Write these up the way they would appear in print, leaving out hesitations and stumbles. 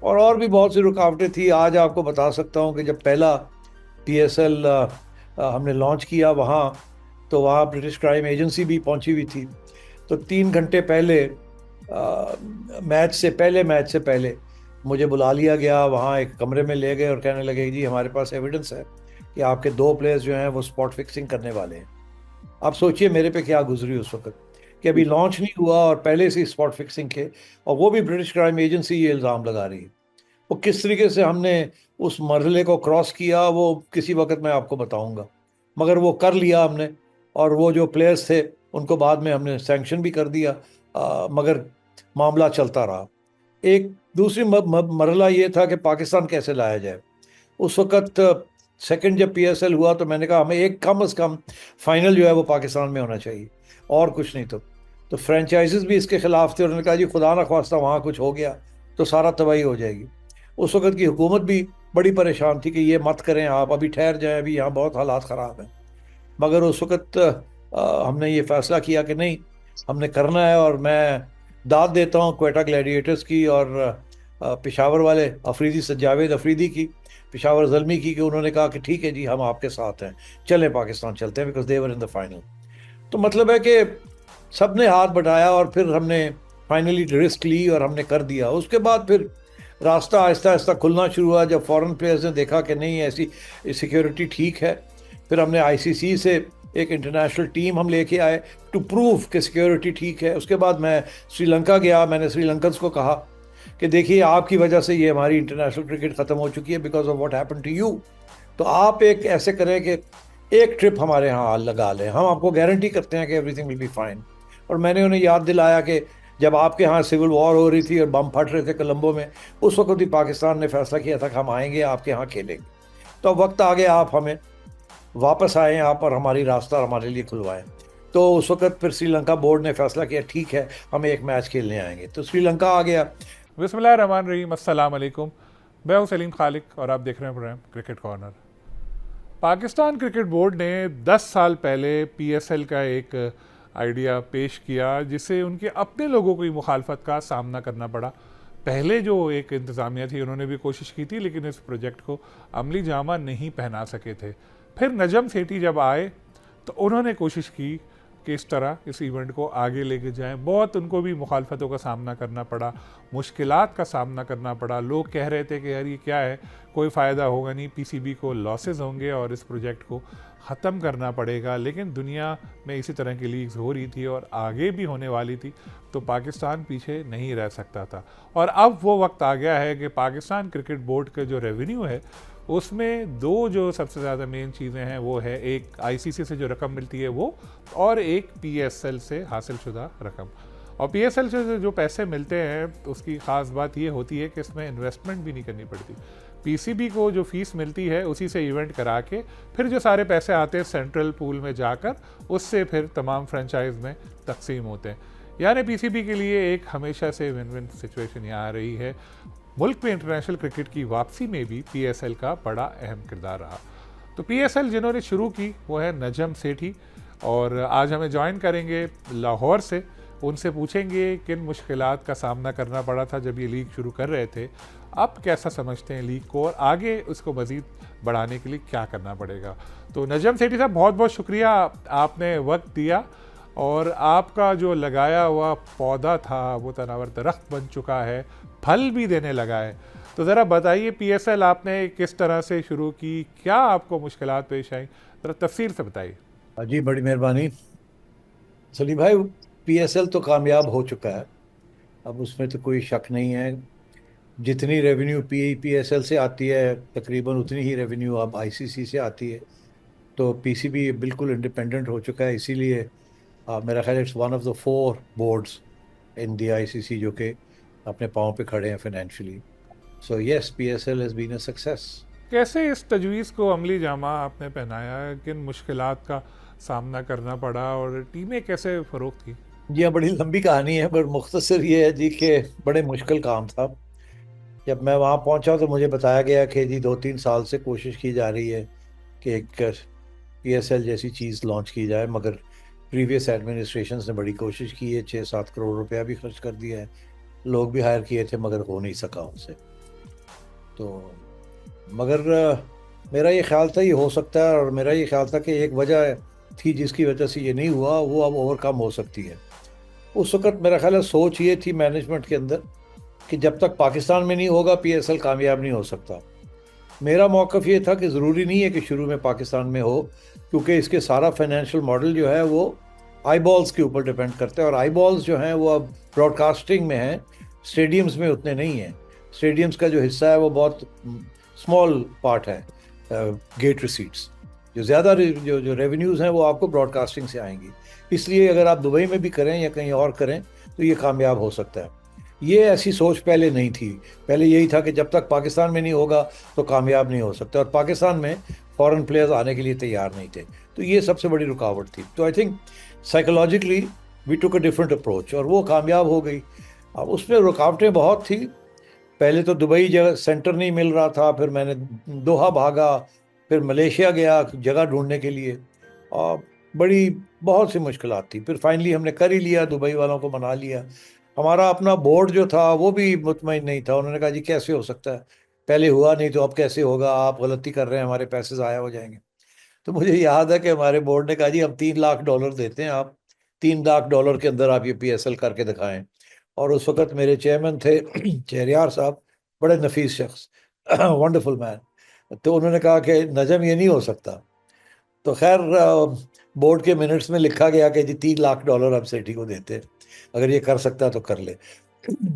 اور بھی بہت سی رکاوٹیں تھیں. آج آپ کو بتا سکتا ہوں کہ جب پہلا پی ایس ایل ہم نے لانچ کیا وہاں، تو وہاں برٹش کرائم ایجنسی بھی پہنچی ہوئی تھی. تو 3 گھنٹے پہلے میچ سے پہلے مجھے بلا لیا گیا، وہاں ایک کمرے میں لے گئے اور کہنے لگے جی ہمارے پاس ایویڈنس ہے کہ آپ کے 2 پلیئرز جو ہیں وہ اسپاٹ فکسنگ کرنے والے ہیں. آپ سوچئے میرے پہ کیا گزری اس وقت کہ ابھی لانچ نہیں ہوا اور پہلے سے اسپاٹ فکسنگ کے، اور وہ بھی برٹش کرائم ایجنسی یہ الزام لگا رہی ہے. وہ کس طریقے سے ہم نے اس مرحلے کو کراس کیا وہ کسی وقت میں آپ کو بتاؤں گا، مگر وہ کر لیا ہم نے. اور وہ جو پلیئرز تھے ان کو بعد میں ہم نے سینکشن بھی کر دیا، مگر معاملہ چلتا رہا. ایک دوسری مرحلہ یہ تھا کہ پاکستان کیسے لایا جائے. اس وقت سیکنڈ جب پی ایس ایل ہوا تو میں نے کہا ہمیں ایک کم از کم فائنل جو ہے وہ پاکستان میں ہونا چاہیے، اور کچھ نہیں. تو فرینچائزز بھی اس کے خلاف تھے. انہوں نے کہا جی خدا نہ خواستہ وہاں کچھ ہو گیا تو سارا تباہی ہو جائے گی. اس وقت کی حکومت بھی بڑی پریشان تھی کہ یہ مت کریں آپ، ابھی ٹھہر جائیں، ابھی یہاں بہت حالات خراب ہیں. مگر اس وقت ہم نے یہ فیصلہ کیا کہ نہیں، ہم نے کرنا ہے. اور میں داد دیتا ہوں کوئٹہ گلیڈیٹرز کی اور پشاور والے جاوید افریدی کی، پشاور زلمی کی، کہ انہوں نے کہا کہ ٹھیک ہے جی ہم آپ کے ساتھ ہیں، چلیں پاکستان چلتے ہیں، because they were in the final. تو مطلب ہے کہ سب نے ہاتھ بٹایا اور پھر ہم نے فائنلی رسک لی اور ہم نے کر دیا. اس کے بعد پھر راستہ آہستہ آہستہ کھلنا شروع ہوا جب فورن پلیئرز نے دیکھا کہ نہیں ایسی سیکیورٹی ٹھیک ہے. پھر ہم نے آئی سی سی سے ایک انٹرنیشنل ٹیم ہم لے کے آئے ٹو پروو کہ سیکیورٹی ٹھیک ہے. اس کے بعد میں سری لنکا گیا، میں نے سری لنکنز کو کہا کہ دیکھیے آپ کی وجہ سے یہ ہماری انٹرنیشنل کرکٹ ختم ہو چکی ہے، because of what happen to you. تو آپ ایک ایسے کریں کہ ایک ٹرپ ہمارے ہاں لگا لیں، ہم آپ کو گارنٹی کرتے ہیں کہ everything will be fine. اور میں نے انہیں یاد دلایا کہ جب آپ کے ہاں سول وار ہو رہی تھی اور بم پھٹ رہے تھے کولمبو میں، اس وقت بھی پاکستان نے فیصلہ کیا تھا کہ ہم آئیں گے آپ کے ہاں کھیلیں گے. تو اب وقت آ گیا آپ ہمیں واپس آئیں آپ اور ہماری راستہ ہمارے لیے کھلوائیں. تو اس وقت پھر سری لنکا بورڈ نے فیصلہ کیا ٹھیک ہے ہم ایک میچ کھیلنے آئیں گے. تو سری لنکا آ گیا. بسم اللہ الرحمن الرحیم. السلام علیکم. میں ہوں سلیم خالق اور آپ دیکھ رہے ہیں program cricket corner. Pakistan cricket board نے 10 سال پہلے پی ایس ایل کا ایک آئیڈیا پیش کیا جسے ان کے اپنے لوگوں کو ہی مخالفت کا سامنا کرنا پڑا. پہلے جو ایک انتظامیہ تھی انہوں نے بھی کوشش کی تھی لیکن اس پروجیکٹ کو عملی جامہ نہیں پہنا سکے تھے. پھر نجم سیٹھی جب آئے تو انہوں نے کوشش کی کہ اس طرح اس ایونٹ کو آگے لے کے جائیں. بہت ان کو بھی مخالفتوں کا سامنا کرنا پڑا، مشکلات کا سامنا کرنا پڑا. لوگ کہہ رہے تھے کہ یار یہ کیا ہے، کوئی فائدہ ہوگا نہیں، پی سی بی کو لاسز ہوں گے اور اس پروجیکٹ کو ختم کرنا پڑے گا. لیکن دنیا میں اسی طرح کی لیگز ہو رہی تھی اور آگے بھی ہونے والی تھی، تو پاکستان پیچھے نہیں رہ سکتا تھا. اور اب وہ وقت آ گیا ہے کہ پاکستان کرکٹ بورڈ کا جو ریونیو ہے اس میں دو جو سب سے زیادہ مین چیزیں ہیں وہ ہے ایک آئی سی سی سے جو رقم ملتی ہے وہ، اور ایک پی ایس ایل سے حاصل شدہ رقم. اور پی ایس ایل سے جو پیسے ملتے ہیں اس کی خاص بات یہ ہوتی ہے کہ اس میں انویسٹمنٹ بھی نہیں کرنی پڑتی. پی سی بی کو جو فیس ملتی ہے اسی سے ایونٹ کرا کے پھر جو سارے پیسے آتے ہیں سینٹرل پول میں جا کر اس سے پھر تمام فرنچائز میں تقسیم ہوتے ہیں. یعنی پی سی بی کے لیے ایک ہمیشہ سے ون ون سچویشن یہاں آ رہی ہے. ملک میں انٹرنیشنل کرکٹ کی واپسی میں بھی پی ایس ایل کا بڑا اہم کردار رہا. تو پی ایس ایل جنہوں نے شروع کی وہ ہے نجم سیٹھی، اور آج ہمیں جوائن کریں گے لاہور سے. ان سے پوچھیں گے کن مشکلات کا سامنا کرنا پڑا تھا جب یہ لیگ شروع کر رہے تھے، اب کیسا سمجھتے ہیں لیگ کو، اور آگے اس کو مزید بڑھانے کے لیے کیا کرنا پڑے گا. تو نجم سیٹھی صاحب بہت بہت شکریہ، آپ نے وقت دیا، اور آپ کا جو لگایا ہوا پودا تھا وہ تناور درخت بن چکا ہے، پھل بھی دینے لگا ہے. تو ذرا بتائیے پی ایس ایل آپ نے کس طرح سے شروع کی، کیا آپ کو مشکلات پیش آئیں، ذرا تفصیل سے بتائیے. جی بڑی مہربانی سلیم بھائی. پی ایس ایل تو کامیاب ہو چکا ہے، اب اس میں تو کوئی شک نہیں ہے. جتنی ریونیو پی ایس ایل سے آتی ہے تقریباً اتنی ہی ریونیو اب آئی سی سی سے آتی ہے. تو پی سی بی بالکل انڈیپینڈنٹ ہو چکا ہے، اسی لیے میرا خیال it's one of the 4 boards in the I C C جو کہ اپنے پاؤں پہ کھڑے ہیں financially. So yes P S L has been a success. کیسے اس تجویز کو عملی جامہ آپ نے پہنایا، کن مشکلات کا سامنا کرنا پڑا اور ٹیمیں کیسے فروخت کی؟ جی ہاں بڑی لمبی کہانی ہے پر مختصر یہ ہے جی کہ بڑے مشکل کام تھا. جب میں وہاں پہنچا تو مجھے بتایا گیا کہ جی 2-3 سال سے کوشش کی جا رہی ہے کہ ایک پی ایس ایل جیسی چیز لانچ کی جائے، مگر پریویس ایڈمنسٹریشنز نے بڑی کوشش کی ہے، 6-7 کروڑ روپیہ بھی خرچ کر دیا ہے، لوگ بھی ہائر کیے تھے، مگر ہو نہیں سکا ان سے. تو مگر میرا یہ خیال تھا یہ ہو سکتا ہے، اور میرا یہ خیال تھا کہ ایک وجہ تھی جس کی وجہ سے یہ نہیں ہوا، وہ اب اوور کم ہو سکتی ہے۔ اس وقت میرا خیال ہے سوچ یہ تھی مینجمنٹ کے اندر کہ جب تک پاکستان میں نہیں ہوگا پی ایس ایل کامیاب نہیں ہو سکتا۔ میرا موقف یہ تھا کہ ضروری نہیں ہے کہ شروع میں پاکستان میں ہو، کیونکہ اس کے سارا فائنینشیل ماڈل جو ہے وہ آئی بالز کے اوپر ڈیپینڈ کرتے ہیں، اور آئی بالز جو ہیں وہ اب براڈ کاسٹنگ میں ہیں، اسٹیڈیمز میں اتنے نہیں ہیں۔ اسٹیڈیمز کا جو حصہ ہے وہ بہت اسمال پارٹ ہے گیٹ ریسیٹس، جو زیادہ جو ریونیوز ہیں وہ آپ کو براڈ کاسٹنگ سے آئیں گی۔ اس لیے اگر آپ دبئی میں بھی کریں یا کہیں اور کریں تو یہ کامیاب ہو سکتا ہے۔ یہ ایسی سوچ پہلے نہیں تھی، پہلے یہی تھا کہ جب تک پاکستان میں نہیں ہوگا تو کامیاب نہیں ہو سکتا، اور پاکستان میں فورن پلیئرز آنے کے لیے تیار نہیں تھے، تو یہ سب سے بڑی رکاوٹ تھی۔ تو آئی تھنک سائیکولوجیکلی وی ٹوک اے ڈفرنٹ اپروچ، اور وہ کامیاب ہو گئی۔ اب اس میں رکاوٹیں بہت تھی، پہلے تو دبئی جگہ سینٹر نہیں مل رہا تھا، پھر میں نے دوحہ بھاگا، پھر ملیشیا گیا جگہ ڈھونڈنے کے لیے، اور بڑی بہت سی مشکلات تھی۔ پھر فائنلی ہم نے کر ہی لیا، دبئی والوں کو منا لیا۔ ہمارا اپنا بورڈ جو تھا وہ بھی مطمئن نہیں تھا، انہوں نے کہا جی کیسے ہو سکتا ہے، پہلے ہوا نہیں تو اب کیسے ہوگا، آپ غلطی کر رہے ہیں، ہمارے پیسے ضائع ہو جائیں گے۔ تو مجھے یاد ہے کہ ہمارے بورڈ نے کہا جی ہم $3 لاکھ دیتے ہیں، آپ $3 لاکھ کے اندر آپ یہ پی ایس ایل کر کے دکھائیں۔ اور اس وقت میرے چیئرمین تھے شہریار صاحب، بڑے نفیس شخص، ونڈرفل مین۔ تو انہوں نے کہا کہ نجم یہ نہیں ہو سکتا۔ تو خیر بورڈ کے منٹس میں لکھا گیا کہ جی $3 لاکھ ہم سیٹھی کو دیتے، اگر یہ کر سکتا تو کر لے۔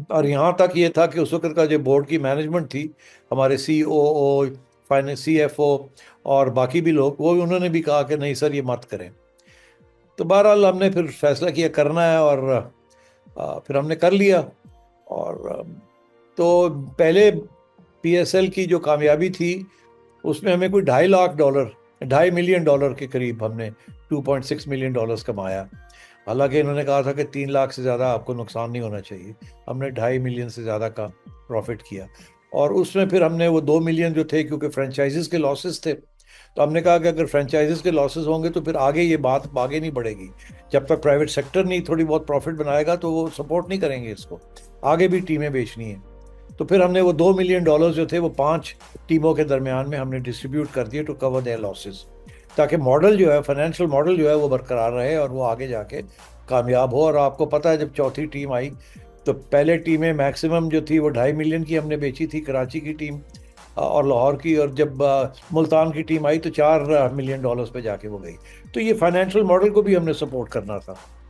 اور یہاں تک یہ تھا کہ اس وقت کا جو بورڈ کی مینجمنٹ تھی، ہمارے COO، فائنینس CFO اور باقی بھی لوگ، وہ انہوں نے بھی کہا کہ نہیں سر یہ مت کریں۔ تو بہرحال ہم نے پھر فیصلہ کیا کرنا ہے، اور پھر ہم نے کر لیا۔ اور تو پہلے پی ایس ایل کی جو کامیابی تھی اس میں ہمیں کوئی $2.5 ملین کے قریب ہم نے $2.6 ملین کمایا۔ حالانکہ انہوں نے کہا تھا کہ 3 لاکھ سے زیادہ آپ کو نقصان نہیں ہونا چاہیے، ہم نے 2.5 ملین سے زیادہ کا پروفٹ کیا۔ اور اس میں پھر ہم نے وہ 2 ملین جو تھے، کیونکہ فرینچائزز کے لاسز تھے، تو ہم نے کہا کہ اگر فرینچائزز کے لاسز ہوں گے تو پھر آگے یہ بات آگے نہیں بڑھے گی، جب تک پرائیویٹ سیکٹر نہیں تھوڑی بہت پروفٹ بنائے گا تو وہ سپورٹ نہیں کریں گے اس کو، آگے بھی ٹیمیں بیچنی ہیں۔ تو پھر ہم نے وہ $2 ملین جو تھے وہ 5 ٹیموں کے درمیان میں ہم نے ڈسٹریبیوٹ کر دیے ٹو کور دیئر لاسز، تاکہ ماڈل جو ہے، فائنینشیل ماڈل جو ہے وہ برقرار رہے اور وہ آگے جا کے کامیاب ہو۔ اور آپ کو پتہ ہے جب چوتھی ٹیم آئی تو پہلے ٹیمیں میکسیمم جو تھی وہ 2.5 ملین کی ہم نے بیچی تھی، کراچی کی ٹیم اور لاہور کی، اور جب ملتان کی ٹیم آئی تو $4 ملین پہ جا کے وہ گئی۔ تو یہ فائنینشیل ماڈل کو بھی ہم نے سپورٹ کرنا تھا۔